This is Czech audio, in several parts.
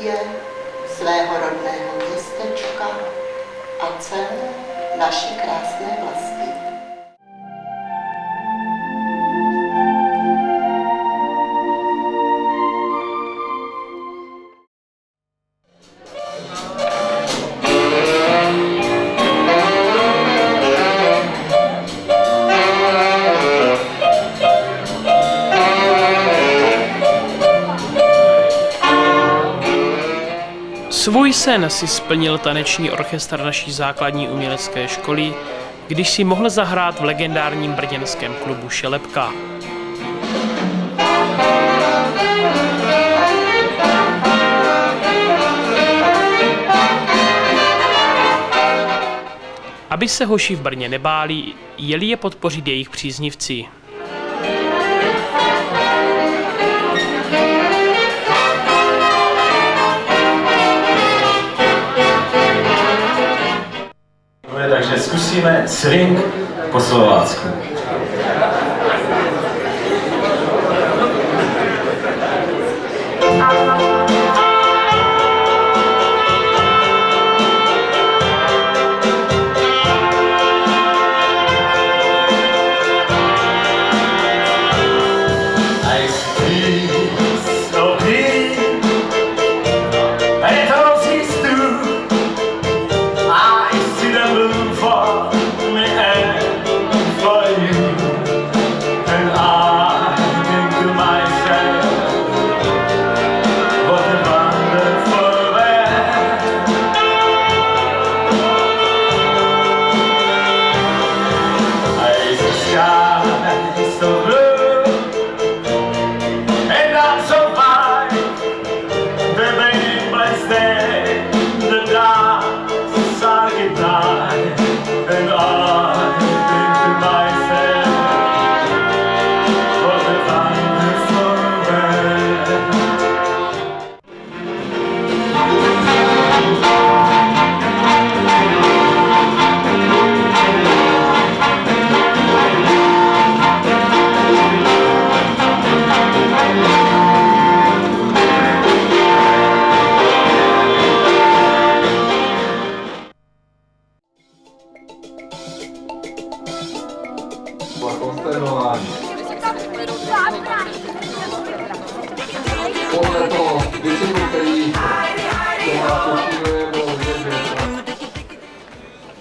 Sofie, svého rodného městečka a celé naší krásné vlasti. Svůj sen si splnil taneční orchestr naší základní umělecké školy, když si mohl zahrát v legendárním brněnském klubu Šelepka. Aby se hoši v Brně nebáli, jeli je podpořit jejich příznivci. Takže zkusíme swing po slovácku.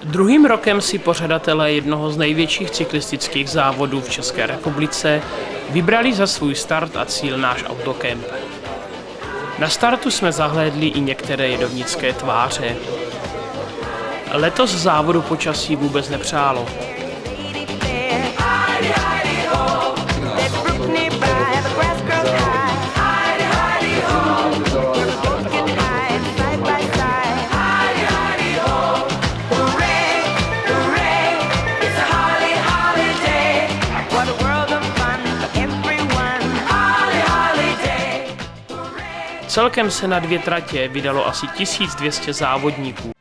Druhým rokem si pořadatelé jednoho z největších cyklistických závodů v České republice vybrali za svůj start a cíl náš autokemp. Na startu jsme zahlédli i některé jedovnické tváře. Letos závodu počasí vůbec nepřálo. Celkem se na 2 tratě vydalo asi 1200 závodníků.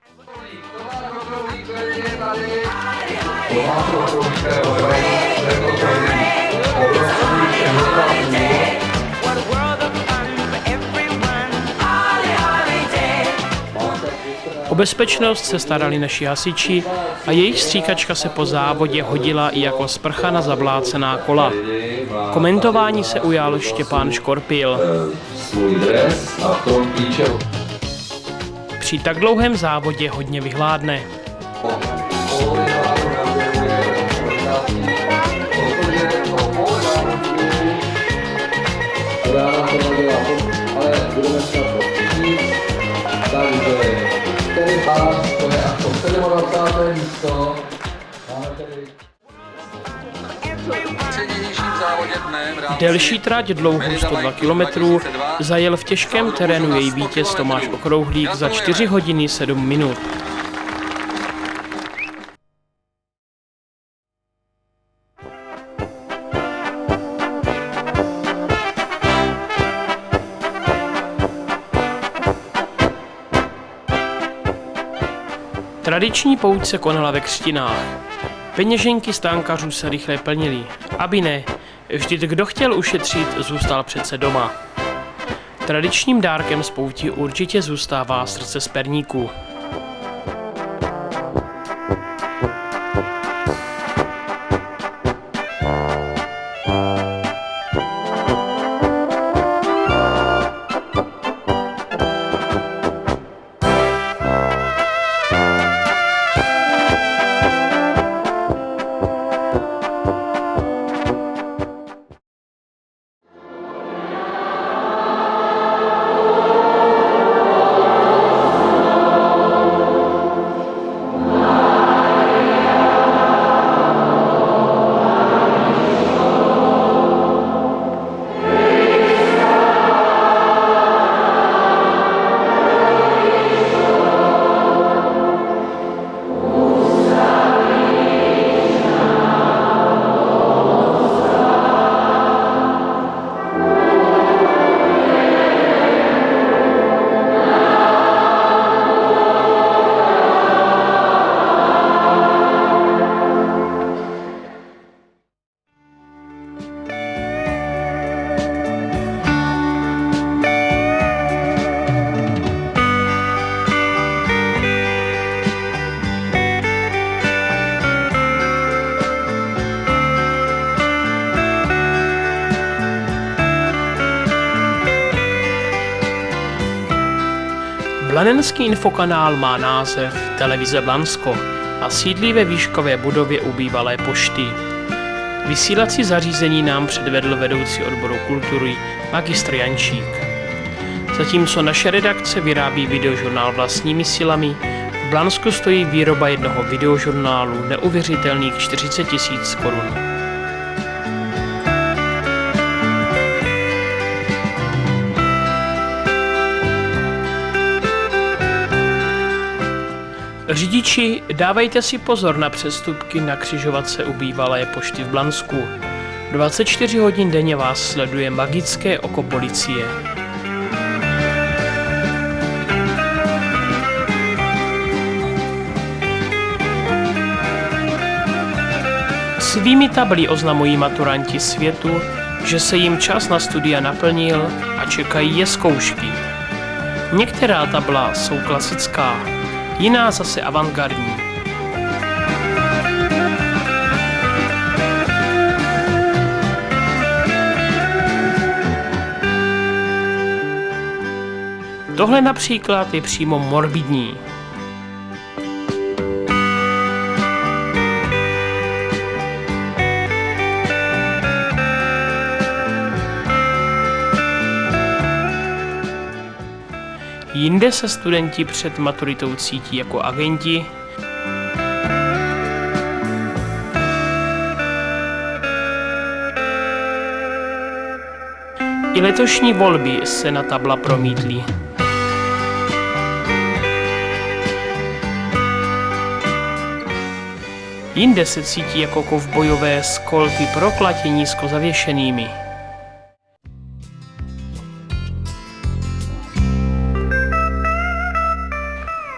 O bezpečnost se starali naši hasiči a jejich stříkačka se po závodě hodila i jako sprcha na zablácená kola. Komentování se ujal Štěpán Škorpil. Při tak dlouhém závodě hodně vyhládne. Delší trať dlouhou 102 km zajel v těžkém terénu její vítěz Tomáš Okrouhlík za 4 hodiny 7 minut. Tradiční pouť se konala ve Křtinách. Peněženky stánkařů se rychle plnily. Aby ne, vždyť kdo chtěl ušetřit, zůstal přece doma. Tradičním dárkem z pouti určitě zůstává srdce z perníků. Blanenský infokanál má název Televize Blansko a sídlí ve výškové budově u bývalé pošty. Vysílací zařízení nám předvedl vedoucí odboru kultury magistr Jančík. Zatímco naše redakce vyrábí videožurnál vlastními silami, v Blansku stojí výroba jednoho videožurnálu neuvěřitelných 40 000 korun. Řidiči, dávejte si pozor na přestupky na křižovatce u bývalé pošty v Blansku. 24 hodin denně vás sleduje magické oko policie. Svými tablí oznamují maturanti světu, že se jim čas na studia naplnil a čekají je zkoušky. Některá tabla jsou klasická, jiná zase avantgardní. Tohle například je přímo morbidní. Jinde se studenti před maturitou cítí jako agenti, i letošní volby se na tabla promítly. Jinde se cítí jako kovbojové s kolty proklatě nízko zavěšenými.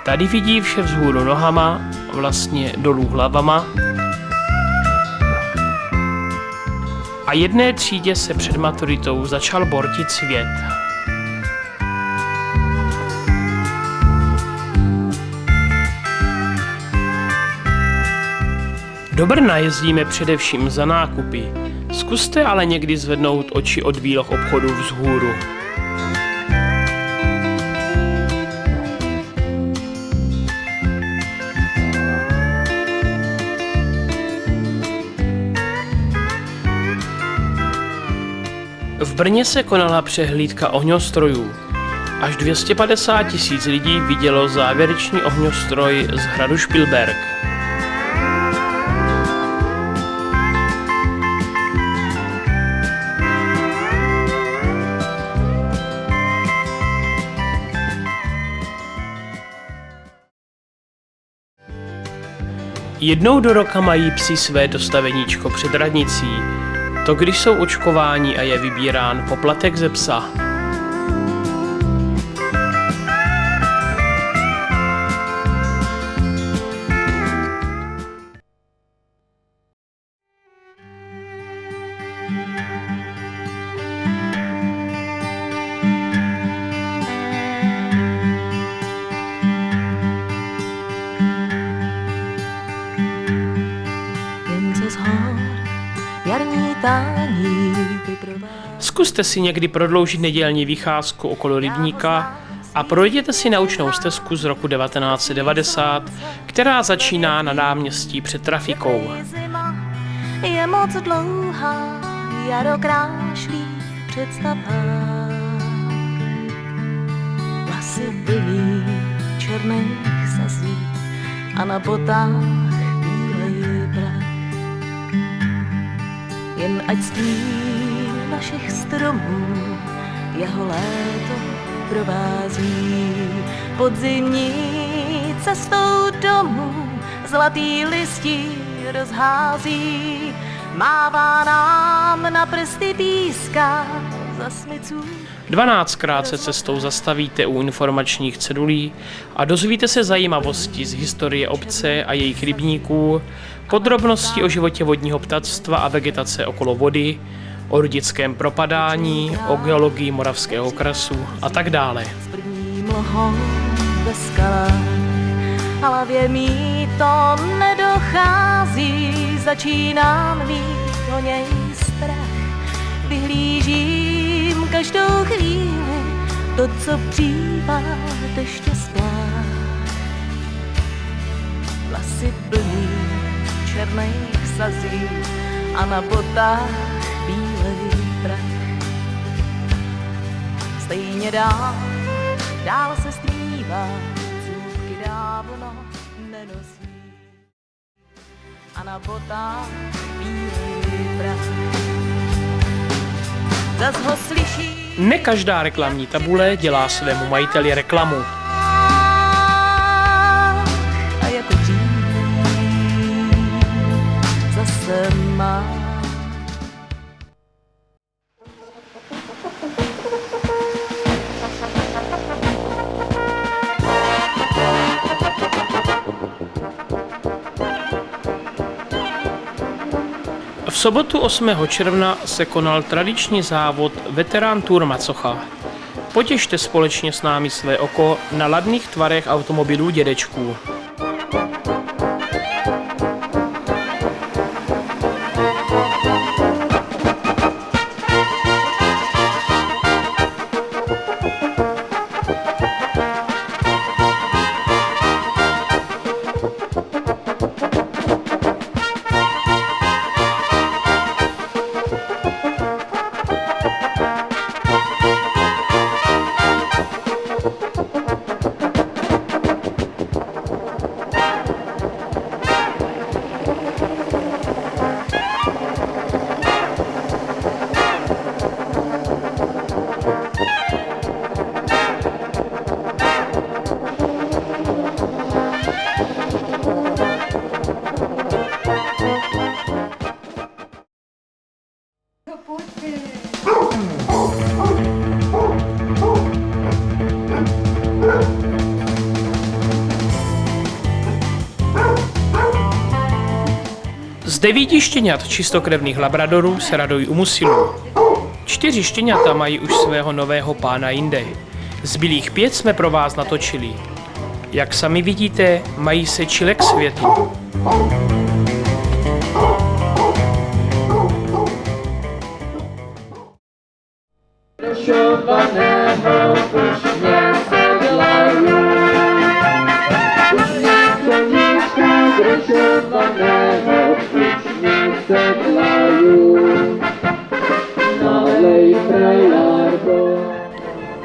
Tady vidí vše vzhůru nohama, vlastně dolů hlavama. A jedné třídě se před maturitou začal bortit svět. Do Brna jezdíme především za nákupy. Zkuste ale někdy zvednout oči od výloh obchodů vzhůru. V Brně se konala přehlídka ohňostrojů. Až 250 000 lidí vidělo závěrečný ohňostroj z hradu Špilberk. Jednou do roka mají psi své dostaveníčko před radnicí. To když jsou očkováni a je vybírán poplatek ze psa. stání vyprovází. Zkuste si někdy prodloužit nedělní vycházku okolo rybníka a projděte si naučnou stezku z roku 1990, která začíná na náměstí před trafikou. Zima je moc dlouhá, jaro krášlí představá. Vlasy plní černých sazí a na botách bílej prach. Jen ať stín našich stromů jeho léto provází. Podzimní cestou domů zlatý listí rozhází. Mává nám na prsty píská zasmiců. 12krát se cestou zastavíte u informačních cedulí a dozvíte se zajímavosti z historie obce a jejich rybníků, podrobnosti o životě vodního ptactva a vegetace okolo vody, o rudickém propadání, o geologii Moravského krasu a tak dále. S první mlhou ve skalách, hlavě mi to nedochází, začínám mít o něj strach. Vyhlížím každou chvíli to, co přívá deště splách. Vlasy plní černých sazí a na botách bílej prach. Stejně dál se stmívá, zůbky dávno nenosí. A na botách bílej prach. Zas ho slyší. Ne každá reklamní tabule dělá svému majiteli reklamu. A jako dřív zase má. V sobotu 8. června se konal tradiční závod Veterán Tour Macocha. Potěšte společně s námi své oko na ladných tvarech automobilů dědečků. Z 9 štěňat čistokrevných labradorů se radují u Musilů. 4 štěňata mají už svého nového pána jinde. Zbylých 5 jsme pro vás natočili. Jak sami vidíte, mají se čile k světu.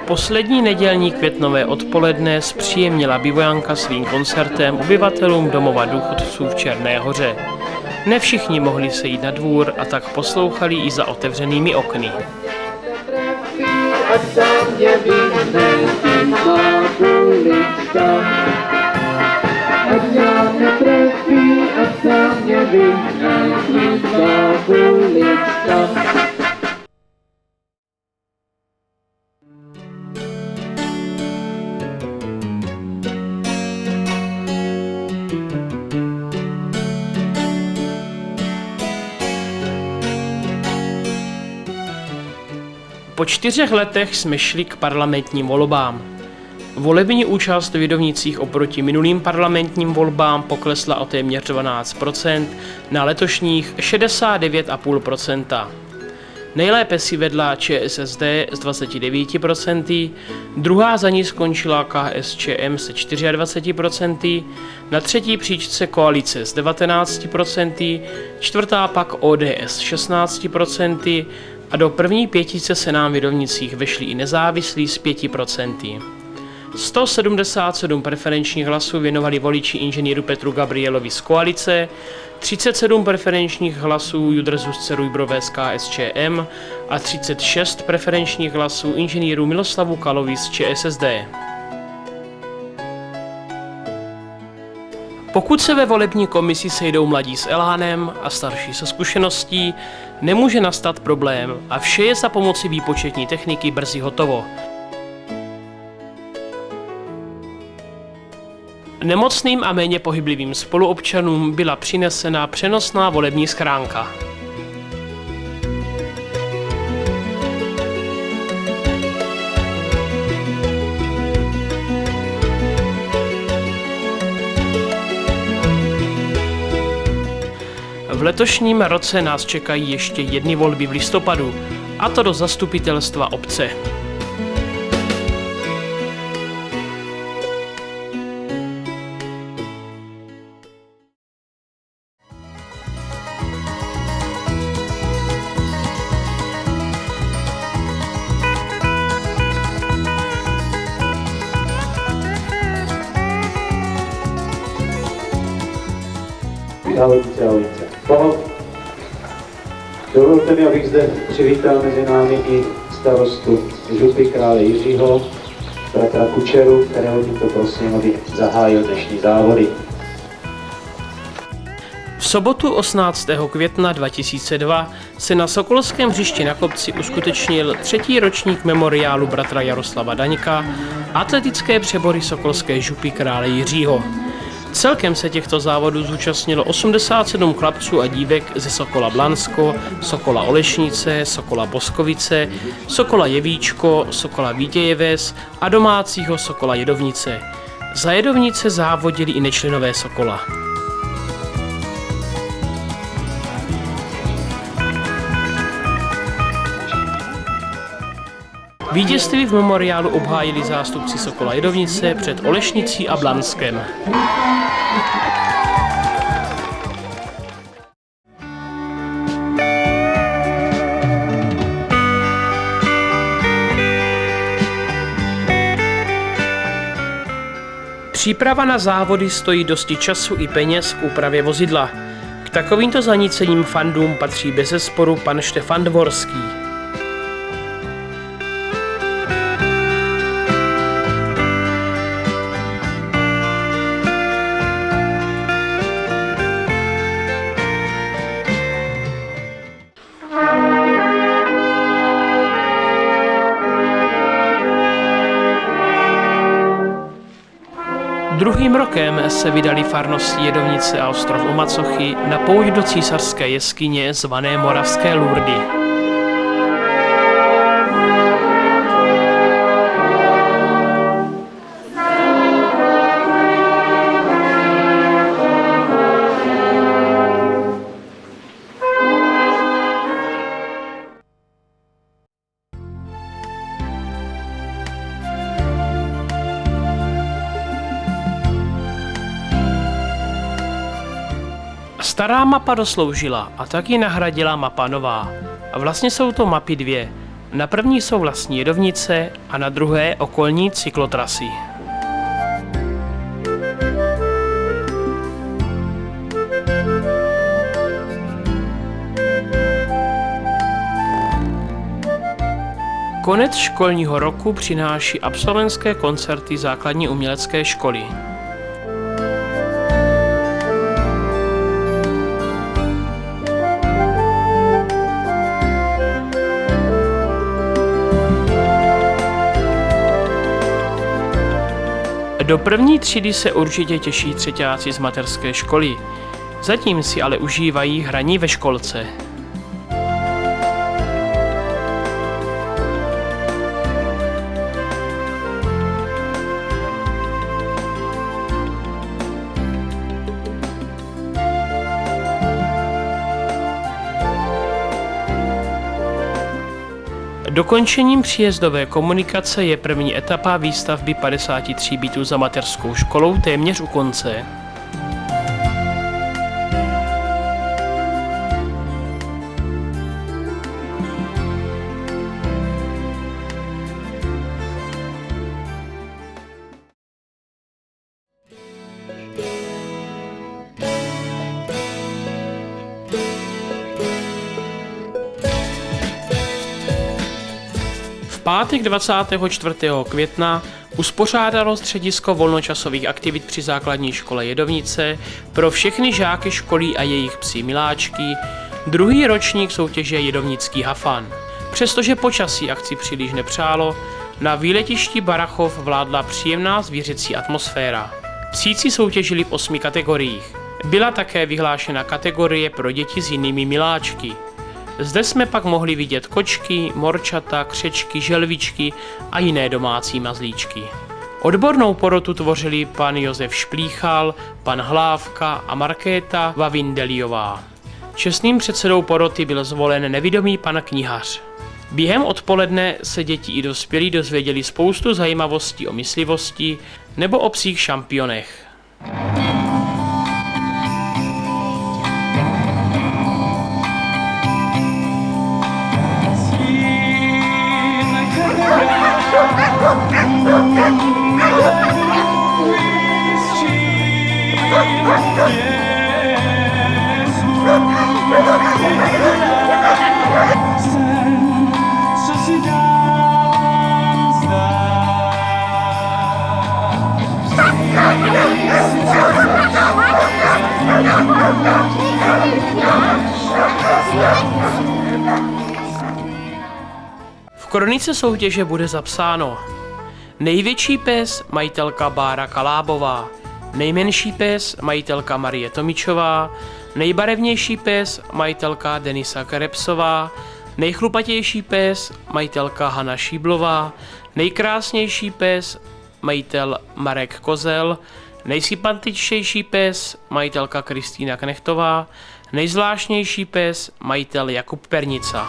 Poslední nedělní květnové odpoledne zpříjemnila Bivojanka svým koncertem obyvatelům domova důchodců v Černé Hoře. Ne všichni mohli sejít na dvůr a tak poslouchali i za otevřenými okny. Po 4 letech jsme šli k parlamentním volbám. Volební účast v Jidovnicích oproti minulým parlamentním volbám poklesla o téměř 12% na letošních 69,5%. Nejlépe si vedla ČSSD s 29%, druhá za ní skončila KSČM se 24%, na třetí příčce koalice s 19%, čtvrtá pak ODS 16% a do první pětice se nám v Jidovnicích vešli i nezávislí s 5%. 177 preferenčních hlasů věnovali voliči inženýru Petru Gabrielovi z koalice, 37 preferenčních hlasů Judrzu Rujbrové z KSČM a 36 preferenčních hlasů inženýru Miloslavu Kalovi z ČSSD. Pokud se ve volební komisi sejdou mladí s elánem a starší se zkušeností, nemůže nastat problém a vše je za pomoci výpočetní techniky brzy hotovo. Nemocným a méně pohyblivým spoluobčanům byla přinesena přenosná volební schránka. V letošním roce nás čekají ještě jedny volby v listopadu, a to do zastupitelstva obce. Ahojte. Dovolte mi, abych zde přivítal mezi námi i starostu župy Krále Jiřího, bratra Kučeru, kterého tímto prosím, aby zahájil dnešní závody. V sobotu 18. května 2002 se na Sokolském hřišti na kopci uskutečnil třetí ročník memoriálu bratra Jaroslava Daňka, atletické přebory Sokolské župy Krále Jiřího. Celkem se těchto závodů zúčastnilo 87 chlapců a dívek ze Sokola Blansko, Sokola Olešnice, Sokola Boskovice, Sokola Jevíčko, Sokola Vítějeves a domácího Sokola Jidovnice. Za Jidovnice závodili i nečlenové Sokola. Vítězství v memoriálu obhájili zástupci Sokola Jidovnice před Olešnicí a Blanskem. Příprava na závody stojí dosti času i peněz k úpravě vozidla. K takovýmto zanícením fandům patří bezesporu pan Štefan Dvorský. Druhým rokem se vydali farnosti Jidovnice a Ostrov u Macochy na pouť do císařské jeskyně zvané Moravské Lurdy. Stará mapa dosloužila a tak ji nahradila mapa nová. A vlastně jsou to mapy dvě. Na první jsou vlastní Jidovnice a na druhé okolní cyklotrasy. Konec školního roku přináší absolventské koncerty základní umělecké školy. Do první třídy se určitě těší třeťáci z mateřské školy. Zatím si ale užívají hraní ve školce. Dokončením příjezdové komunikace je první etapa výstavby 53 bytů za mateřskou školou téměř u konce. V pátek 24. května uspořádalo středisko volnočasových aktivit při základní škole Jedovnice pro všechny žáky školy a jejich psi miláčky druhý ročník soutěže Jedovnický hafan. Přestože počasí akci příliš nepřálo, na výletišti Barachov vládla příjemná zvířecí atmosféra. Psíci soutěžili v 8 kategoriích. Byla také vyhlášena kategorie pro děti s jinými miláčky. Zde jsme pak mohli vidět kočky, morčata, křečky, želvičky a jiné domácí mazlíčky. Odbornou porotu tvořili pan Josef Šplíchal, pan Hlávka a Markéta Vavindeliová. Čestným předsedou poroty byl zvolen nevidomý pan knihař. Během odpoledne se děti i dospělí dozvěděli spoustu zajímavostí o myslivosti nebo o psích šampionech. V kronice soutěže bude zapsáno: největší pes majitelka Bára Kalábová, nejmenší pes majitelka Marie Tomičová, nejbarevnější pes majitelka Denisa Kerepsová, nejchlupatější pes majitelka Hana Šíblová, nejkrásnější pes majitel Marek Kozel, nejsympatičtější pes majitelka Kristýna Knechtová, nejzvláštnější pes majitel Jakub Pernica.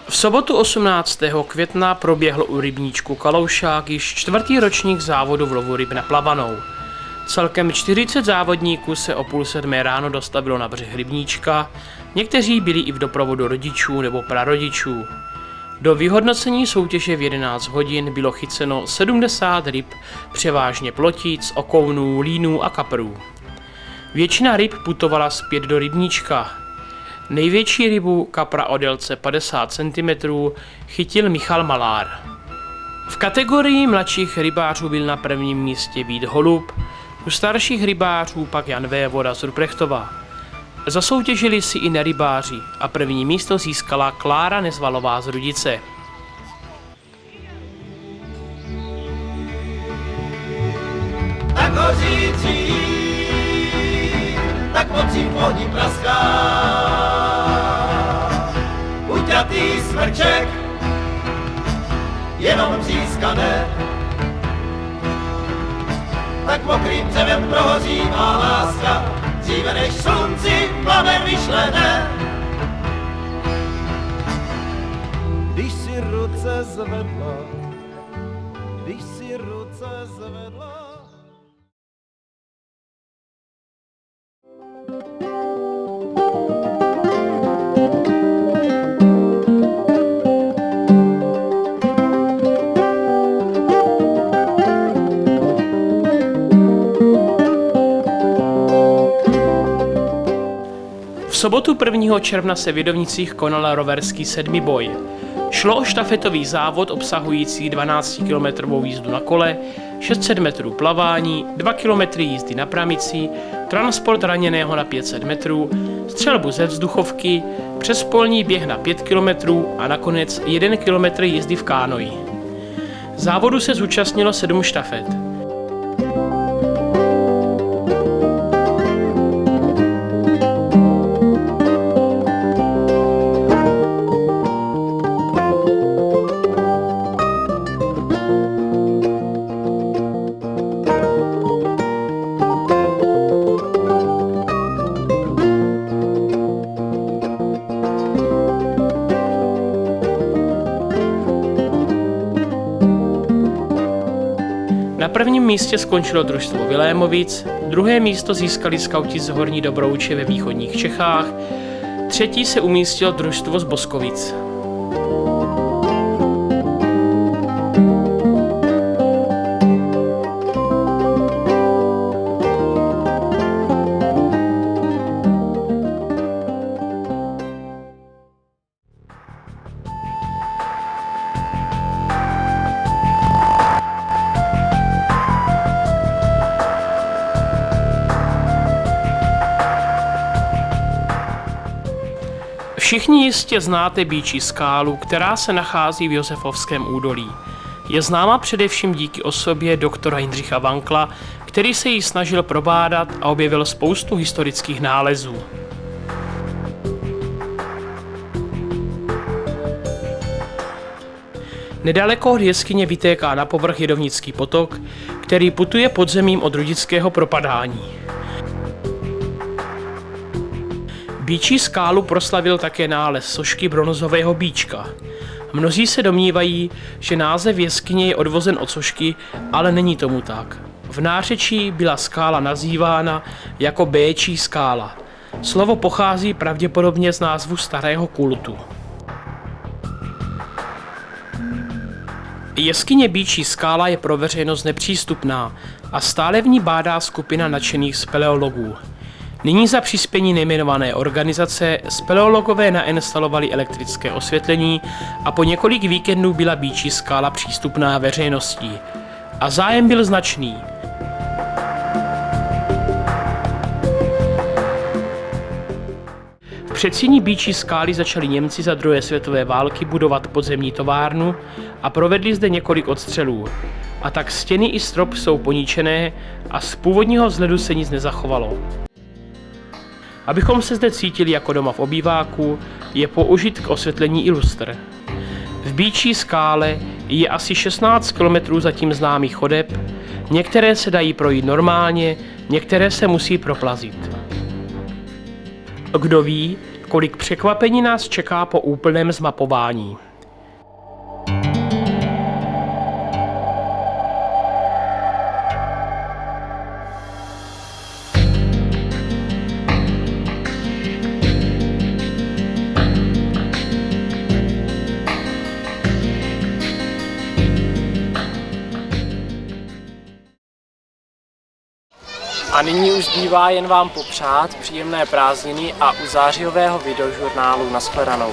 V sobotu 18. května proběhl u rybníčku Kaloušák již 4. ročník závodu v lovu ryb na plavanou. Celkem 40 závodníků se o 6:30 ráno dostavilo na břeh rybníčka, někteří byli i v doprovodu rodičů nebo prarodičů. Do vyhodnocení soutěže v 11 hodin bylo chyceno 70 ryb, převážně plotic, okounů, línů a kaprů. Většina ryb putovala zpět do rybníčka. Největší rybu, kapra o délce 50 cm, chytil Michal Malár. V kategorii mladších rybářů byl na prvním místě Vít Holub, u starších rybářů pak Jan Vévoda z Ruprechtova. Zasoutěžili si i nerybáři a první místo získala Klára Nezvalová z Rudice. Tak hořící, tak mocím ohni praská. Uťatý smrček, jenom břískané. Tak mokrým dřevem prohoří má láska, dříve než slunci plamen vyšlené. Když si ruce zvedla, když si ruce zvedla. V sobotu 1. června se v Jedovnicích konal roverský sedmiboj. Šlo o štafetový závod obsahující 12-kilometrovou jízdu na kole, 600 metrů plavání, 2 kilometry jízdy na pramici, transport raněného na 500 metrů, střelbu ze vzduchovky, přespolní běh na 5 kilometrů a nakonec 1 kilometr jízdy v kánoji. Závodu se zúčastnilo 7 štafet. Na prvním místě skončilo družstvo Vilémovic, druhé místo získali skauti z Horní Dobrouče ve východních Čechách, třetí se umístilo družstvo z Boskovic. Všichni jistě znáte Býčí skálu, která se nachází v Josefovském údolí. Je známa především díky osobě doktora Jindřicha Vankla, který se jí snažil probádat a objevil spoustu historických nálezů. Nedaleko od jeskyně vytéká na povrch Jedovnický potok, který putuje podzemím od Rudického propadání. Býčí skálu proslavil také nález sošky bronzového býčka. Mnozí se domnívají, že název jeskyně je odvozen od sošky, ale není tomu tak. V nářečí byla skála nazývána jako Béčí skála. Slovo pochází pravděpodobně z názvu starého kultu. Jeskyně Býčí skála je pro veřejnost nepřístupná a stále v ní bádá skupina nadšených speleologů. Nyní za přispění nejmenované organizace speleologové nainstalovali elektrické osvětlení a po několik víkendů byla Býčí skála přístupná veřejnosti. A zájem byl značný. V předsíni Býčí skály začali Němci za druhé světové války budovat podzemní továrnu a provedli zde několik odstřelů. A tak stěny i strop jsou poničené a z původního vzhledu se nic nezachovalo. Abychom se zde cítili jako doma v obýváku, je použit k osvětlení i lustr. V Býčí skále je asi 16 km zatím známých chodeb, některé se dají projít normálně, některé se musí proplazit. Kdo ví, kolik překvapení nás čeká po úplném zmapování. A nyní už zbývá jen vám popřát příjemné prázdniny a u zářijového videožurnálu nashledanou.